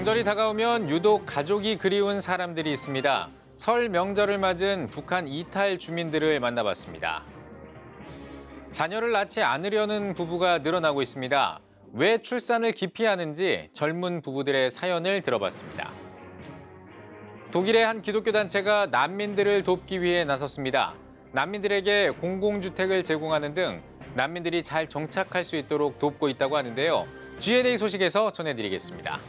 명절이 다가오면 유독 가족이 그리운 사람들이 있습니다. 설 명절을 맞은 북한 이탈 주민들을 만나봤습니다. 자녀를 낳지 않으려는 부부가 늘어나고 있습니다. 왜 출산을 기피하는지 젊은 부부들의 사연을 들어봤습니다. 독일의 한 기독교 단체가 난민들을 돕기 위해 나섰습니다. 난민들에게 공공주택을 제공하는 등 난민들이 잘 정착할 수 있도록 돕고 있다고 하는데요. G&A 소식에서 전해드리겠습니다.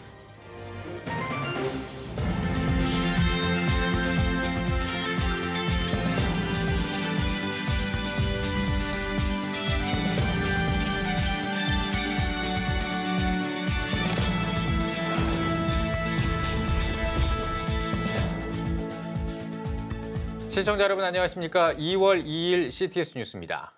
시청자 여러분 안녕하십니까? 2월 2일 CTS 뉴스입니다.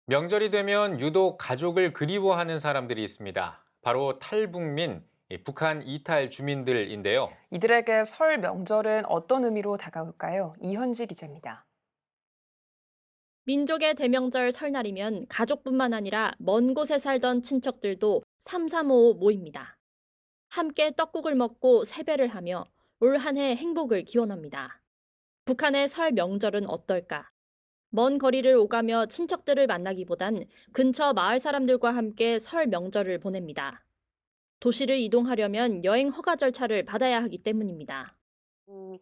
명절이 되면 유독 가족을 그리워하는 사람들이 있습니다. 바로 탈북민, 북한 이탈 주민들인데요. 이들에게 설 명절은 어떤 의미로 다가올까요? 이현지 기자입니다. 민족의 대명절 설날이면 가족뿐만 아니라 먼 곳에 살던 친척들도 삼삼오오 모입니다. 함께 떡국을 먹고 세배를 하며 올 한 해 행복을 기원합니다. 북한의 설 명절은 어떨까? 먼 거리를 오가며 친척들을 만나기보단 근처 마을 사람들과 함께 설 명절을 보냅니다. 도시를 이동하려면 여행 허가 절차를 받아야 하기 때문입니다.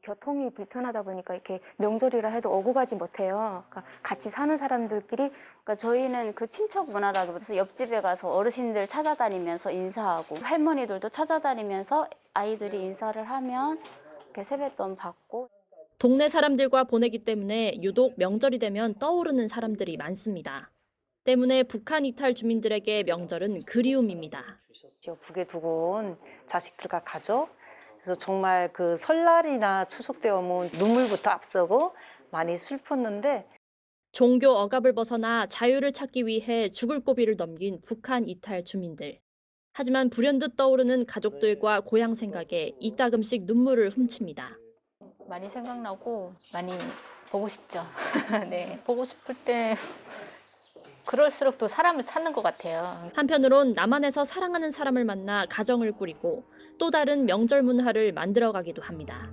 교통이 불편하다 보니까 이렇게 명절이라 해도 오고 가지 못해요. 그러니까 같이 사는 사람들끼리. 그러니까 저희는 그 친척 문화라고 해서 옆집에 가서 어르신들 찾아다니면서 인사하고 할머니들도 찾아다니면서 아이들이 인사를 하면 이렇게 세뱃돈 받고. 동네 사람들과 보내기 때문에 유독 명절이 되면 떠오르는 사람들이 많습니다. 때문에 북한 이탈 주민들에게 명절은 그리움입니다. 북에 두고 온 자식들과 가족, 그래서 정말 그 설날이나 추석 때 오면 눈물부터 앞서고 많이 슬펐는데, 종교 억압을 벗어나 자유를 찾기 위해 죽을 고비를 넘긴 북한 이탈 주민들. 하지만 불현듯 떠오르는 가족들과 고향 생각에 이따금씩 눈물을 훔칩니다. 많이 생각나고 많이 보고 싶죠. 네, 보고 싶을 때 그럴수록 또 사람을 찾는 것 같아요. 한편으론 남한에서 사랑하는 사람을 만나 가정을 꾸리고 또 다른 명절 문화를 만들어가기도 합니다.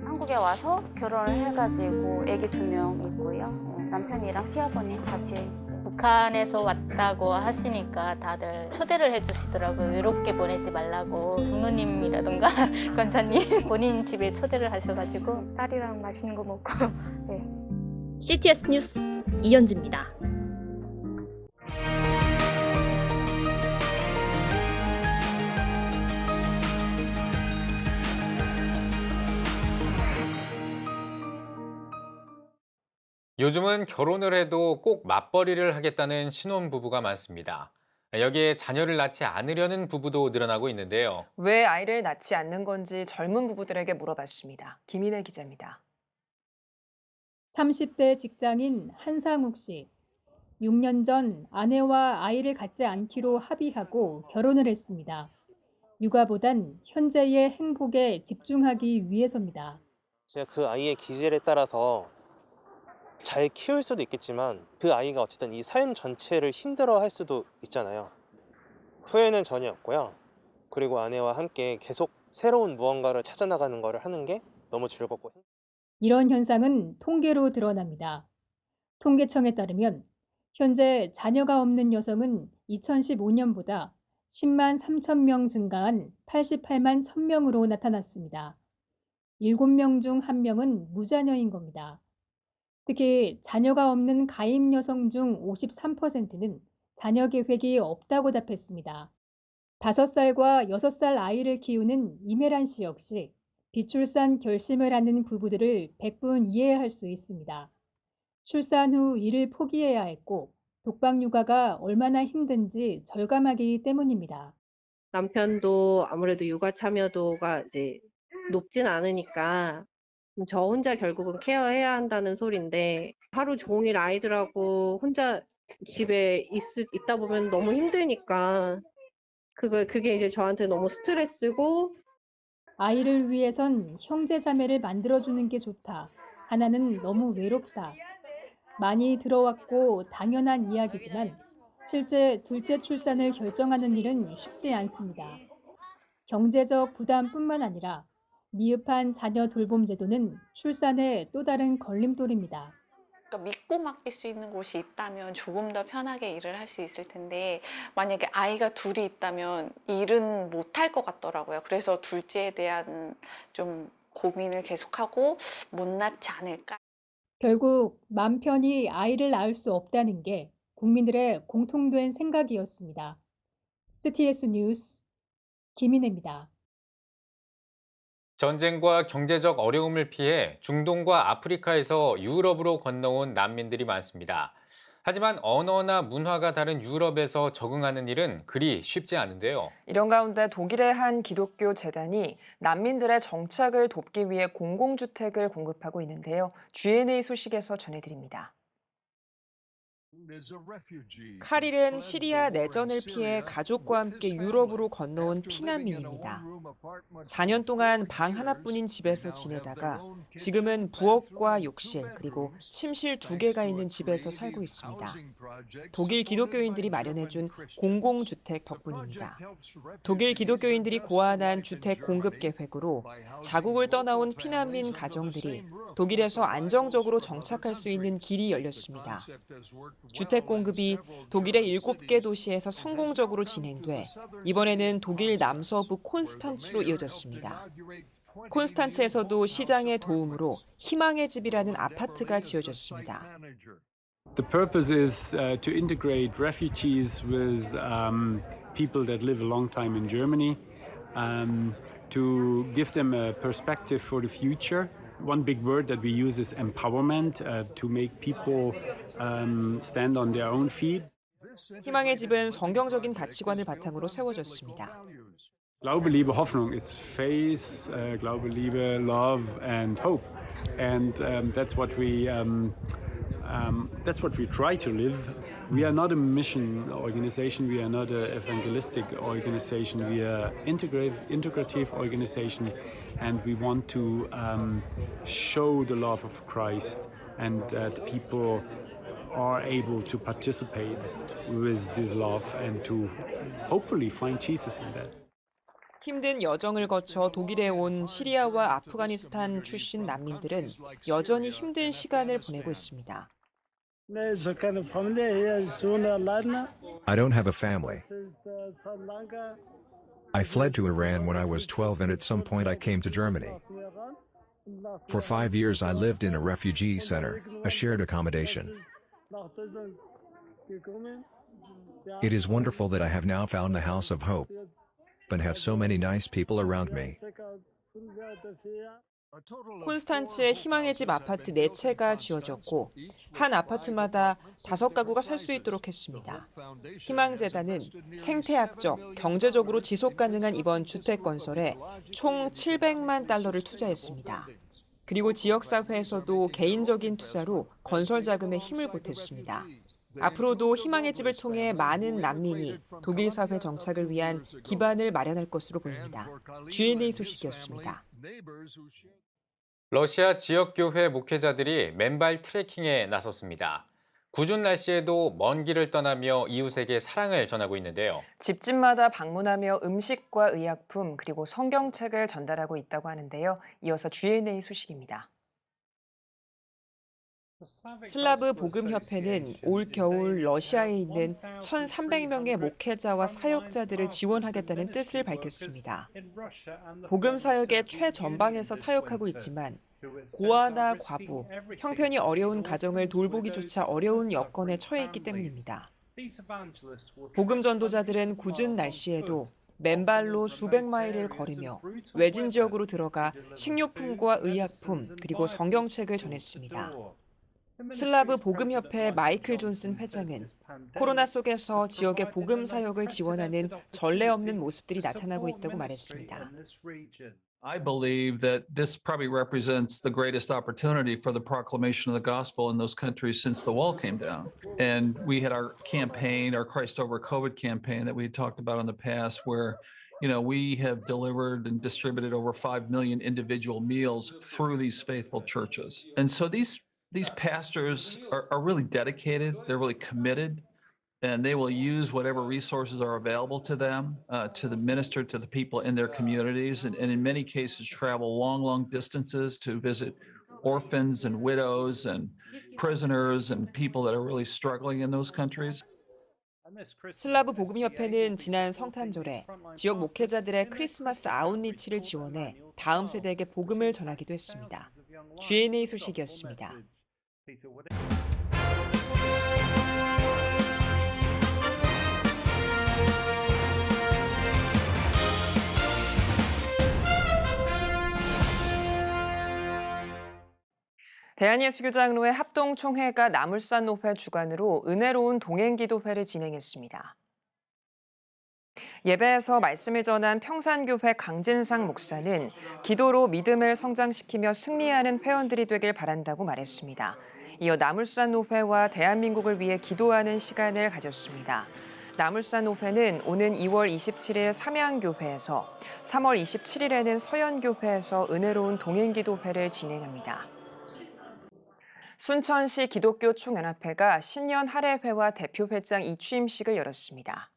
한국에 와서 결혼을 해가지고 아기 2명 있고요. 남편이랑 시아버님 같이 북한에서 왔다고 하시니까 다들 초대를 해주시더라고요. 외롭게 보내지 말라고 장로님이라던가 권사님 본인 집에 초대를 하셔가지고 딸이랑 맛있는 거 먹고. 네. CTS 뉴스 이현지입니다. 요즘은 결혼을 해도 꼭 맞벌이를 하겠다는 신혼부부가 많습니다. 여기에 자녀를 낳지 않으려는 부부도 늘어나고 있는데요. 왜 아이를 낳지 않는 건지 젊은 부부들에게 물어봤습니다. 김인혜 기자입니다. 30대 직장인 한상욱 씨. 6년 전 아내와 아이를 갖지 않기로 합의하고 결혼을 했습니다. 육아보단 현재의 행복에 집중하기 위해서입니다. 제가 그 아이의 기질에 따라서 잘 키울 수도 있겠지만 그 아이가 어쨌든 이 삶 전체를 힘들어할 수도 있잖아요. 후회는 전혀 없고요. 그리고 아내와 함께 계속 새로운 무언가를 찾아나가는 거를 하는 게 너무 즐겁고. 이런 현상은 통계로 드러납니다. 통계청에 따르면 현재 자녀가 없는 여성은 2015년보다 10만 3천 명 증가한 88만 1,000명으로 나타났습니다. 7명 중 1명은 무자녀인 겁니다. 특히 자녀가 없는 가임 여성 중 53%는 자녀 계획이 없다고 답했습니다. 5살과 6살 아이를 키우는 이메란 씨 역시 비출산 결심을 하는 부부들을 100분 이해할 수 있습니다. 출산 후 일을 포기해야 했고 독박 육아가 얼마나 힘든지 절감하기 때문입니다. 남편도 아무래도 육아 참여도가 이제 높진 않으니까 저 혼자 결국은 케어해야 한다는 소린데, 하루 종일 아이들하고 혼자 집에 있다 보면 너무 힘드니까 그게 이제 저한테 너무 스트레스고. 아이를 위해선 형제 자매를 만들어주는 게 좋다. 하나는 너무 외롭다. 많이 들어왔고 당연한 이야기지만 실제 둘째 출산을 결정하는 일은 쉽지 않습니다. 경제적 부담뿐만 아니라 미흡한 자녀 돌봄 제도는 출산의 또 다른 걸림돌입니다. 그러니까 믿고 맡길 수 있는 곳이 있다면 조금 더 편하게 일을 할 수 있을 텐데 만약에 아이가 둘이 있다면 일은 못할 것 같더라고요. 그래서 둘째에 대한 좀 고민을 계속하고 못 낳지 않을까. 결국 맘 편히 아이를 낳을 수 없다는 게 국민들의 공통된 생각이었습니다. CTS 뉴스 김인혜입니다. 전쟁과 경제적 어려움을 피해 중동과 아프리카에서 유럽으로 건너온 난민들이 많습니다. 하지만 언어나 문화가 다른 유럽에서 적응하는 일은 그리 쉽지 않은데요. 이런 가운데 독일의 한 기독교 재단이 난민들의 정착을 돕기 위해 공공주택을 공급하고 있는데요. G&A 소식에서 전해드립니다. 카릴은 시리아 내전을 피해 가족과 함께 유럽으로 건너온 피난민입니다. 4년 동안 방 하나뿐인 집에서 지내다가 지금은 부엌과 욕실 그리고 침실 2개가 있는 집에서 살고 있습니다. 독일 기독교인들이 마련해준 공공주택 덕분입니다. 독일 기독교인들이 고안한 주택 공급 계획으로 자국을 떠나온 피난민 가정들이 독일에서 안정적으로 정착할 수 있는 길이 열렸습니다. 주택 공급이 독일의 7개 도시에서 성공적으로 진행돼 이번에는 독일 남서부 콘스탄츠로 이어졌습니다. 콘스탄츠에서도 시장의 도움으로 희망의 집이라는 아파트가 지어졌습니다. The purpose is to integrate refugees with people that live a long time in Germany, to give them a perspective for the future. One big word that we use is empowerment, to make people stand on their own feet. 희망의 집은 성경적인 가치관을 바탕으로 세워졌습니다. Glaube, Liebe, Hoffnung. It's faith, Glaube, Liebe, love, and hope, and that's what we try to live. We are not a mission organization. We are not an evangelistic organization. We are integrative organization, and we want to show the love of Christ, and that people are able to participate with this love and to hopefully find Jesus in that. 힘든 여정을 거쳐 독일에 온 시리아와 아프가니스탄 출신 난민들은 여전히 힘든 시간을 보내고 있습니다. I don't have a family. I fled to Iran when I was 12 and at some point I came to Germany. For 5 years I lived in a refugee center, a shared accommodation. It is wonderful that I have now found the house of hope, but have so many nice people around me. 콘스탄츠의 희망의 집 아파트 4채가 지어졌고 한 아파트마다 5가구가 살 수 있도록 했습니다. 희망재단은 생태학적, 경제적으로 지속 가능한 이번 주택 건설에 총 700만 달러를 투자했습니다. 그리고 지역사회에서도 개인적인 투자로 건설 자금에 힘을 보탰습니다. 앞으로도 희망의 집을 통해 많은 난민이 독일 사회 정착을 위한 기반을 마련할 것으로 보입니다. G&A 소식이었습니다. 러시아 지역교회 목회자들이 맨발 트레킹에 나섰습니다. 궂은 날씨에도 먼 길을 떠나며 이웃에게 사랑을 전하고 있는데요. 집집마다 방문하며 음식과 의약품 그리고 성경책을 전달하고 있다고 하는데요. 이어서 G&A 소식입니다. 슬라브 복음협회는 올 겨울 러시아에 있는 1,300명의 목회자와 사역자들을 지원하겠다는 뜻을 밝혔습니다. 복음 사역의 최전방에서 사역하고 있지만 고아나 과부, 형편이 어려운 가정을 돌보기조차 어려운 여건에 처해 있기 때문입니다. 복음 전도자들은 궂은 날씨에도 맨발로 수백 마일을 걸으며 외진 지역으로 들어가 식료품과 의약품 그리고 성경책을 전했습니다. 슬라브 복음협회 마이클 존슨 회장은 코로나 속에서 지역의 복음 사역을 지원하는 전례 없는 모습들이 나타나고 있다고 말했습니다. I believe that this probably represents the greatest opportunity for the proclamation of the gospel in those countries since the wall came down. And we had our campaign, our Christ Over COVID campaign that we had talked about in the past where we have delivered and distributed over 5 million individual meals through these faithful churches. And so these pastors are really dedicated, they're really committed, And they will use whatever resources are available to them to minister to the people in their communities, and in many cases travel long, long distances to visit orphans and widows and prisoners and people that are really struggling in those countries. 슬라브 복음협회는 지난 성탄절에 지역 목회자들의 크리스마스 아웃리치를 지원해 다음 세대에게 복음을 전하기도 했습니다. GNA 소식이었습니다. 대한예수교장로회 합동총회가 나물산노회 주관으로 은혜로운 동행기도회를 진행했습니다. 예배에서 말씀을 전한 평산교회 강진상 목사는 기도로 믿음을 성장시키며 승리하는 회원들이 되길 바란다고 말했습니다. 이어 나물산노회와 대한민국을 위해 기도하는 시간을 가졌습니다. 나물산노회는 오는 2월 27일 삼양교회에서 3월 27일에는 서연교회에서 은혜로운 동행기도회를 진행합니다. 순천시 기독교 총연합회가 신년 할애회와 대표회장 이취임식을 열었습니다.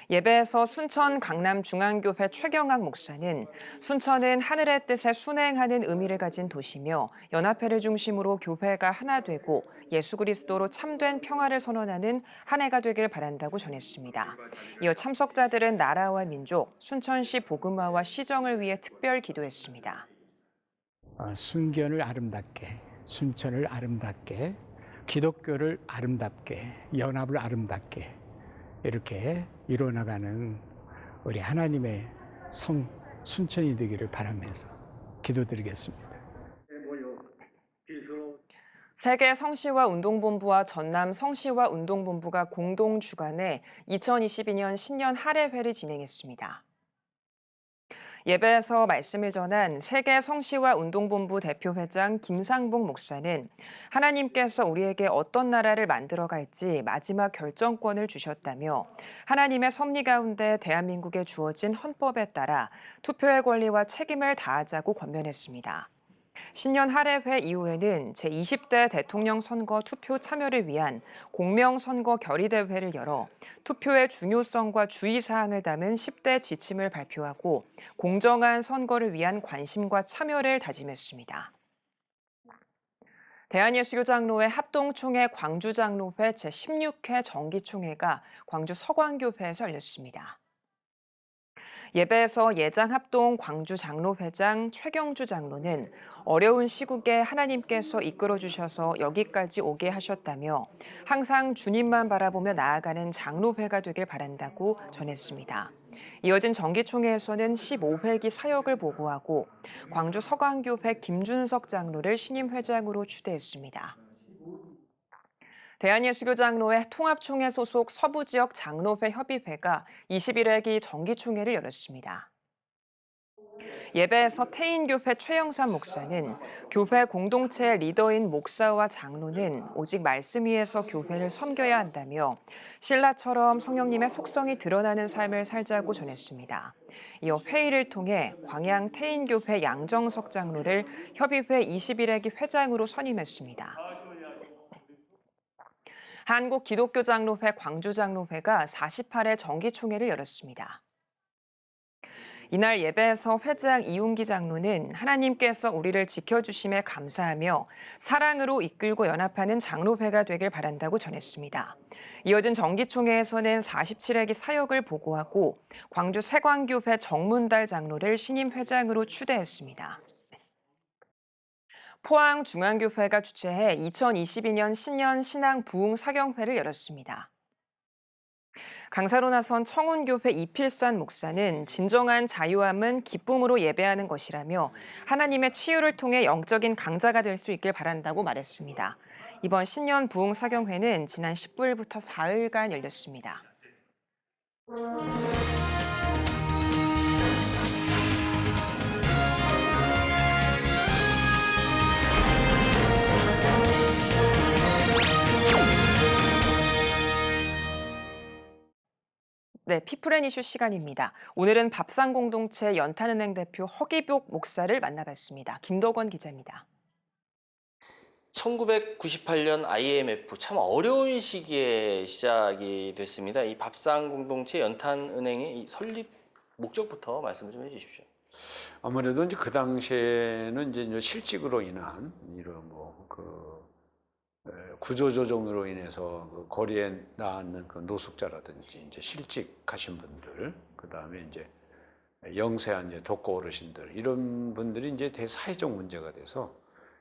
예배에서 순천 강남중앙교회 최경학 목사는 순천은 하늘의 뜻에 순행하는 의미를 가진 도시며 연합회를 중심으로 교회가 하나 되고 예수 그리스도로 참된 평화를 선언하는 한 해가 되길 바란다고 전했습니다. 이어 참석자들은 나라와 민족, 순천시 복음화와 시정을 위해 특별 기도했습니다. 순견을 아름답게, 순천을 아름답게, 기독교를 아름답게, 연합을 아름답게 이렇게 이루어나가는 우리 하나님의 성 순천이 되기를 바라면서 기도드리겠습니다. 세계 성시화 운동본부와 전남 성시화 운동본부가 공동 주관해 2022년 신년 할애회를 진행했습니다. 예배에서 말씀을 전한 세계 성시화 운동본부 대표회장 김상복 목사는 하나님께서 우리에게 어떤 나라를 만들어갈지 마지막 결정권을 주셨다며 하나님의 섭리 가운데 대한민국에 주어진 헌법에 따라 투표의 권리와 책임을 다하자고 권면했습니다. 신년 할애회 이후에는 제20대 대통령 선거 투표 참여를 위한 공명선거 결의대회를 열어 투표의 중요성과 주의사항을 담은 10대 지침을 발표하고 공정한 선거를 위한 관심과 참여를 다짐했습니다. 대한예수교장로회 합동총회 광주장로회 제16회 정기총회가 광주 서광교회에서 열렸습니다. 예배에서 예장합동 광주장로회장 최경주 장로는 어려운 시국에 하나님께서 이끌어주셔서 여기까지 오게 하셨다며 항상 주님만 바라보며 나아가는 장로회가 되길 바란다고 전했습니다. 이어진 정기총회에서는 15회기 사역을 보고하고 광주 서광교회 김준석 장로를 신임 회장으로 추대했습니다. 대한예수교장로회 통합총회 소속 서부지역 장로회 협의회가 21회기 정기총회를 열었습니다. 예배에서 태인교회 최영삼 목사는 교회 공동체 리더인 목사와 장로는 오직 말씀 위에서 교회를 섬겨야 한다며 신라처럼 성령님의 속성이 드러나는 삶을 살자고 전했습니다. 이어 회의를 통해 광양 태인교회 양정석 장로를 협의회 21회기 회장으로 선임했습니다. 한국기독교장로회 광주장로회가 48회 정기총회를 열었습니다. 이날 예배에서 회장 이웅기 장로는 하나님께서 우리를 지켜주심에 감사하며 사랑으로 이끌고 연합하는 장로회가 되길 바란다고 전했습니다. 이어진 정기총회에서는 47회기 사역을 보고하고 광주 세광교회 정문달 장로를 신임 회장으로 추대했습니다. 포항중앙교회가 주최해 2022년 신년 신앙 부흥 사경회를 열었습니다. 강사로 나선 청운교회 이필산 목사는 진정한 자유함은 기쁨으로 예배하는 것이라며 하나님의 치유를 통해 영적인 강자가 될 수 있길 바란다고 말했습니다. 이번 신년 부흥 사경회는 지난 19일부터 4일간 열렸습니다. 네, 피플앤 이슈 시간입니다. 오늘은 밥상공동체 연탄은행 대표 허기복 목사를 만나봤습니다. 김덕원 기자입니다. 1998년 IMF 참 어려운 시기에 시작이 됐습니다. 이 밥상공동체 연탄은행의 이 설립 목적부터 말씀 좀 해주십시오. 아무래도 이제 그 당시에는 이제 실직으로 인한 이런 구조조정으로 인해서 그 거리에 나앉는 그 노숙자라든지 이제 실직하신 분들, 그 다음에 이제 영세한 이제 독거 어르신들 이런 분들이 이제 대사회적 문제가 돼서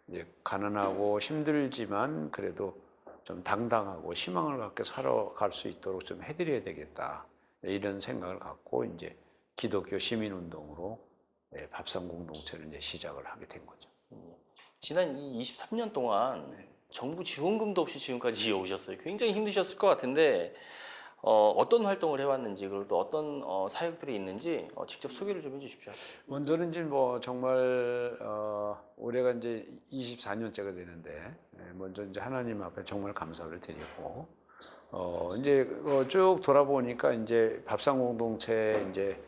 이제 가난하고 힘들지만 그래도 좀 당당하고 희망을 갖게 살아갈 수 있도록 좀 해드려야 되겠다 이런 생각을 갖고 이제 기독교 시민운동으로 밥상공동체를 이제 시작을 하게 된 거죠. 지난 이 23년 동안 정부 지원금도 없이 지금까지 이어오셨어요. 굉장히 힘드셨을 것 같은데 어떤 활동을 해왔는지 그리고 또 어떤 사역들이 있는지 직접 소개를 좀 해주십시오. 먼저는 이제 정말 올해가 이제 24년째가 되는데 먼저 이제 하나님 앞에 정말 감사를 드리고 이제 쭉 돌아보니까 이제 밥상공동체 이제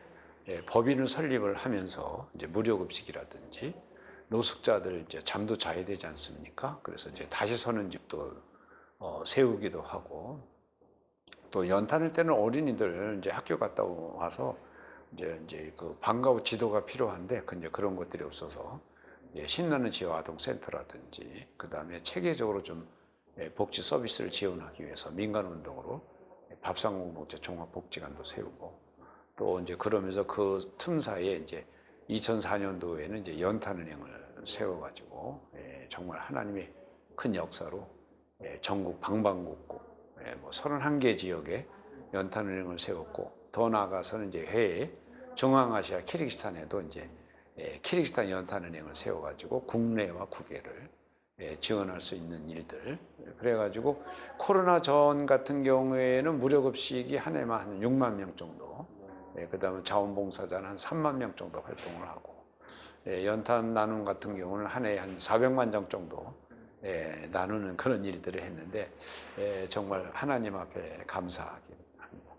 법인을 설립을 하면서 이제 무료급식이라든지 노숙자들 이제 잠도 자야 되지 않습니까? 그래서 이제 다시 서는 집도 세우기도 하고 또 연탄을 떼는 어린이들 이제 학교 갔다 와서 이제 그 방과 후 지도가 필요한데 이제 그런 것들이 없어서 신나는 지역 아동 센터라든지 그 다음에 체계적으로 좀 복지 서비스를 지원하기 위해서 민간 운동으로 밥상공동체 종합복지관도 세우고 또 이제 그러면서 그 틈 사이에 이제 2004년도에는 이제 연탄은행을 세워가지고 정말 하나님의 큰 역사로 전국 방방곡곡 뭐 31개 지역에 연탄은행을 세웠고 더 나아가서는 이제 해외 중앙아시아 키르기스탄에도 이제 키르기스탄 연탄은행을 세워가지고 국내와 국외를 지원할 수 있는 일들. 그래가지고 코로나 전 같은 경우에는 무료급식이 한 해만 한 6만 명 정도, 그다음에 자원봉사자는 한 3만 명 정도 활동을 하고, 연탄 나눔 같은 경우는 한 해에 한 400만 장 정도 나누는 그런 일들을 했는데 정말 하나님 앞에 감사하기 합니다.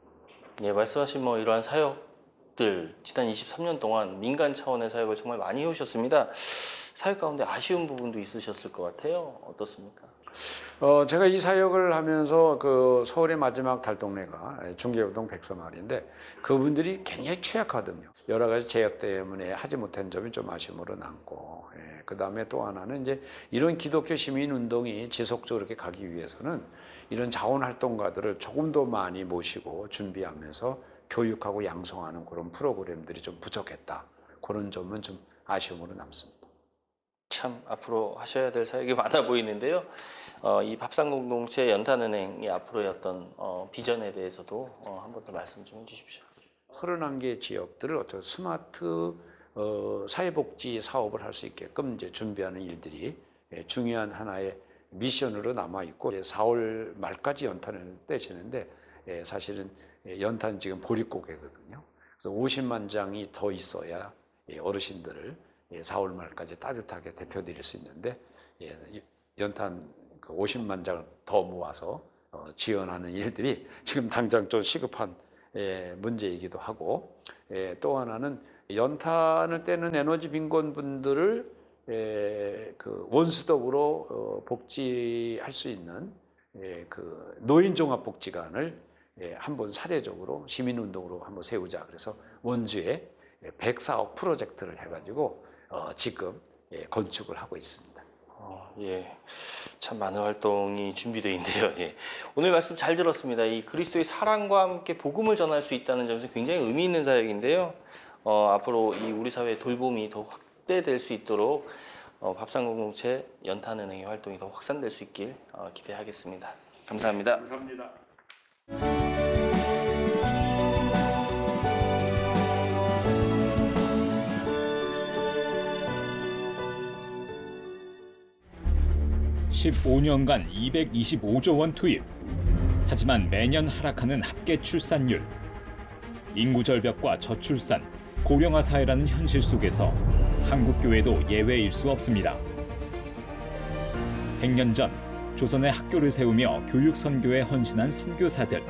예, 말씀하신 뭐 이러한 사역들 지난 23년 동안 민간 차원의 사역을 정말 많이 해오셨습니다. 사역 가운데 아쉬운 부분도 있으셨을 것 같아요. 어떻습니까? 제가 이 사역을 하면서 그 서울의 마지막 달동네가 중계우동 백서마을인데 그분들이 굉장히 취약하거든요. 여러 가지 제약 때문에 하지 못한 점이 좀 아쉬움으로 남고, 그 다음에 또 하나는 이제 이런 기독교 시민운동이 지속적으로 이렇게 가기 위해서는 이런 자원활동가들을 조금 더 많이 모시고 준비하면서 교육하고 양성하는 그런 프로그램들이 좀 부족했다. 그런 점은 좀 아쉬움으로 남습니다. 참 앞으로 하셔야 될 사역이 많아 보이는데요. 이 밥상공동체 연탄은행이 앞으로의 어떤 비전에 대해서도 한 번 더 말씀 좀 해주십시오. 31개 지역들을 어떤 스마트 사회복지 사업을 할 수 있게끔 이제 준비하는 일들이 중요한 하나의 미션으로 남아 있고 4월 말까지 연탄을 떼시는데 사실은 연탄 지금 보릿고개거든요. 그래서 50만 장이 더 있어야 어르신들을 4월 말까지 따뜻하게 대표드릴 수 있는데 연탄 50만 장을 더 모아서 지원하는 일들이 지금 당장 좀 시급한 문제이기도 하고, 또 하나는 연탄을 떼는 에너지 빈곤분들을 그 원스톱으로 복지할 수 있는 그 노인종합복지관을 한번 사례적으로 시민운동으로 한번 세우자. 그래서 원주에 104억 프로젝트를 해가지고 지금 건축을 하고 있습니다. 예, 참 많은 활동이 준비되어 있는데요. 예. 오늘 말씀 잘 들었습니다. 이 그리스도의 사랑과 함께 복음을 전할 수 있다는 점에서 굉장히 의미 있는 사역인데요. 앞으로 이 우리 사회의 돌봄이 더 확대될 수 있도록 밥상공동체 연탄은행의 활동이 더 확산될 수 있길 기대하겠습니다. 감사합니다. 감사합니다. (15년간) 225조 원 투입. 하지만 매년 하락하는 합계 출산율. 인구 절벽과 저출산, 고령화 사회라는 현실 속에서 한국 교회도 예외일 수 없습니다. 100년 전 조선의 학교를 세우며 교육 선교에 헌신한 선교사들.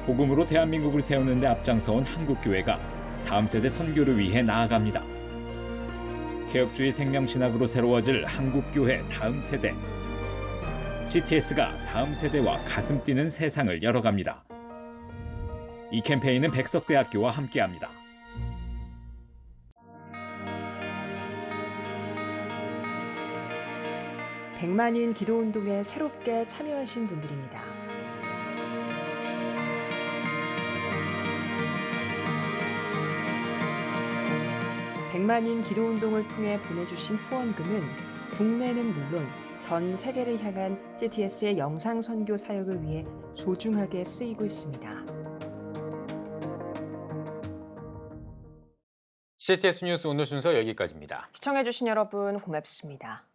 복음으로 대한민국을 세우는 데 앞장서온 한국 교회가 다음 세대 선교를 위해 나아갑니다. 개혁주의 생명신학으로 새로워질 한국교회 다음 세대. CTS가 다음 세대와 가슴 뛰는 세상을 열어갑니다. 이 캠페인은 백석대학교와 함께합니다. 백만인 기도운동에 새롭게 참여하신 분들입니다. 백만인 기도운동을 통해 보내주신 후원금은 국내는 물론 전 세계를 향한 CTS의 영상 선교 사역을 위해 소중하게 쓰이고 있습니다. CTS 뉴스 오늘 순서 여기까지입니다. 시청해주신 여러분 고맙습니다.